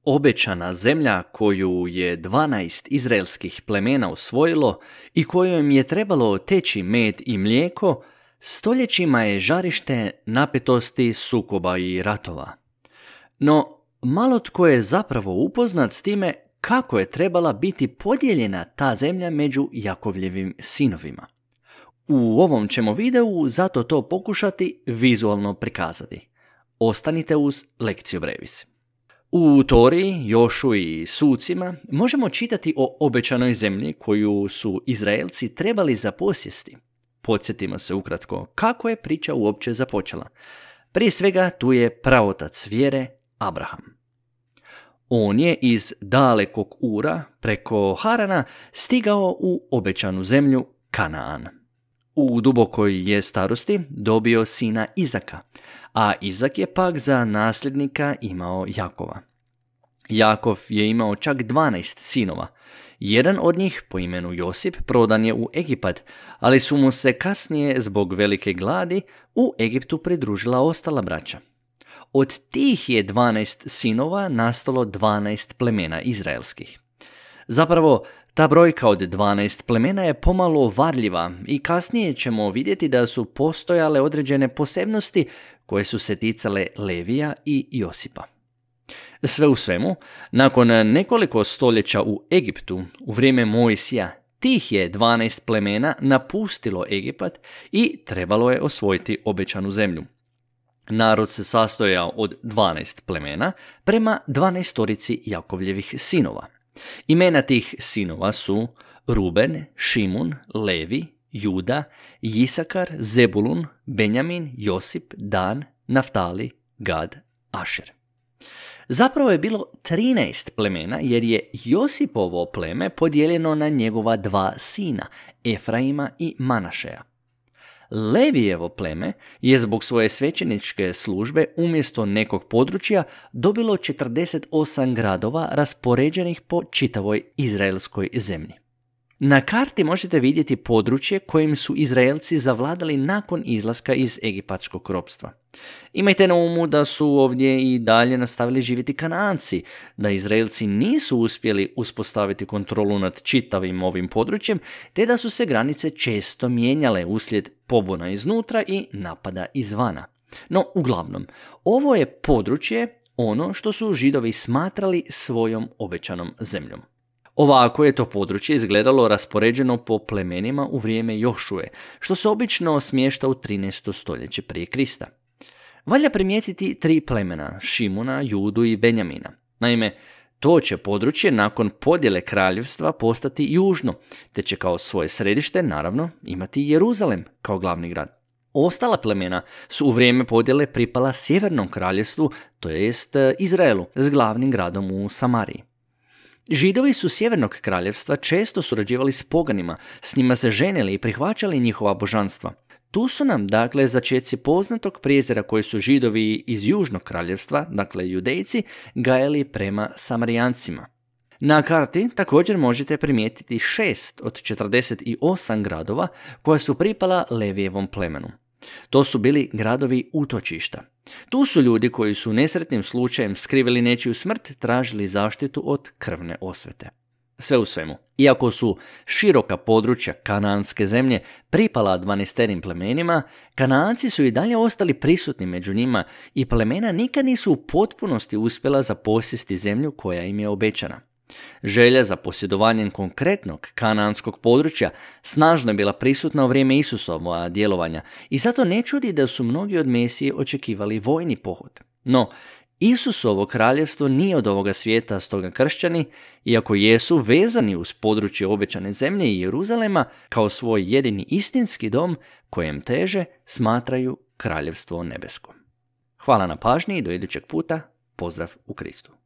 Obećana zemlja koju je 12 izraelskih plemena osvojilo i kojom je trebalo teći med i mlijeko, stoljećima je žarište napetosti, sukoba i ratova. No, malo tko je zapravo upoznat s time kako je trebala biti podijeljena ta zemlja među Jakovljevim sinovima. U ovom ćemo videu zato to pokušati vizualno prikazati. Ostanite uz lekciju brevis. U Tori, Jošu i Sucima možemo čitati o obećanoj zemlji koju su Izraelci trebali zaposjesti. Podsjetimo se ukratko kako je priča uopće započela. Prije svega tu je praotac vjere Abraham. On je iz dalekog Ura preko Harana stigao u obećanu zemlju Kanaan. U dubokoj je starosti dobio sina Izaka, a Izak je pak za nasljednika imao Jakova. Jakov je imao čak 12 sinova. Jedan od njih, po imenu Josip, prodan je u Egipat, ali su mu se kasnije zbog velike gladi u Egiptu pridružila ostala braća. Od tih je 12 sinova nastalo 12 plemena izraelskih. Zapravo, ta brojka od 12 plemena je pomalo varljiva i kasnije ćemo vidjeti da su postojale određene posebnosti koje su se ticale Levija i Josipa. Sve u svemu, nakon nekoliko stoljeća u Egiptu, u vrijeme Mojsija, tih je 12 plemena napustilo Egipat i trebalo je osvojiti obećanu zemlju. Narod se sastojao od 12 plemena prema 12 Jakovljevih sinova. Imena tih sinova su Ruben, Šimun, Levi, Juda, Jisakar, Zebulun, Benjamin, Josip, Dan, Naftali, Gad, Ašer. Zapravo je bilo 13 plemena jer je Josipovo pleme podijeljeno na njegova 2 sina, Efraima i Manašeja. Levijevo pleme je zbog svoje svećeničke službe umjesto nekog područja dobilo 48 gradova raspoređenih po čitavoj izraelskoj zemlji. Na karti možete vidjeti područje kojim su Izraelci zavladali nakon izlaska iz egipatskog ropstva. Imajte na umu da su ovdje i dalje nastavili živjeti Kanaanci, da Izraelci nisu uspjeli uspostaviti kontrolu nad čitavim ovim područjem, te da su se granice često mijenjale uslijed pobuna iznutra i napada izvana. No, uglavnom, ovo je područje ono što su Židovi smatrali svojom obećanom zemljom. Ovako je to područje izgledalo raspoređeno po plemenima u vrijeme Jošue, što se obično smješta u 13. stoljeće prije Krista. Valja primijetiti 3 plemena, Šimuna, Judu i Benjamina. Naime, to će područje nakon podjele kraljevstva postati južno, te će kao svoje središte, naravno, imati Jeruzalem kao glavni grad. Ostala plemena su u vrijeme podjele pripala sjevernom kraljevstvu, to jest Izraelu, s glavnim gradom u Samariji. Židovi su sjevernog kraljevstva često surađivali s poganima, s njima se ženili i prihvaćali njihova božanstva. Tu su nam, dakle, začeci poznatog prijezira koji su Židovi iz južnog kraljevstva, dakle Judejci, gajali prema Samarijancima. Na karti također možete primijetiti 6 od 48 gradova koja su pripala Levijevom plemenu. To su bili gradovi utočišta. Tu su ljudi koji su nesretnim slučajem skrivili nečiju smrt tražili zaštitu od krvne osvete. Sve u svemu, iako su široka područja kanaanske zemlje pripala 12 plemenima, Kanaanci su i dalje ostali prisutni među njima i plemena nikad nisu u potpunosti uspjela zaposjesti zemlju koja im je obećana. Želja za posjedovanjem konkretnog kanaanskog područja snažno je bila prisutna u vrijeme Isusova djelovanja i zato ne čudi da su mnogi od Mesije očekivali vojni pohod. No, Isusovo kraljevstvo nije od ovoga svijeta, stoga kršćani, iako jesu vezani uz područje obećane zemlje i Jeruzalema kao svoj jedini istinski dom kojem teže, smatraju kraljevstvo nebesko. Hvala na pažnji i do idućeg puta, pozdrav u Kristu.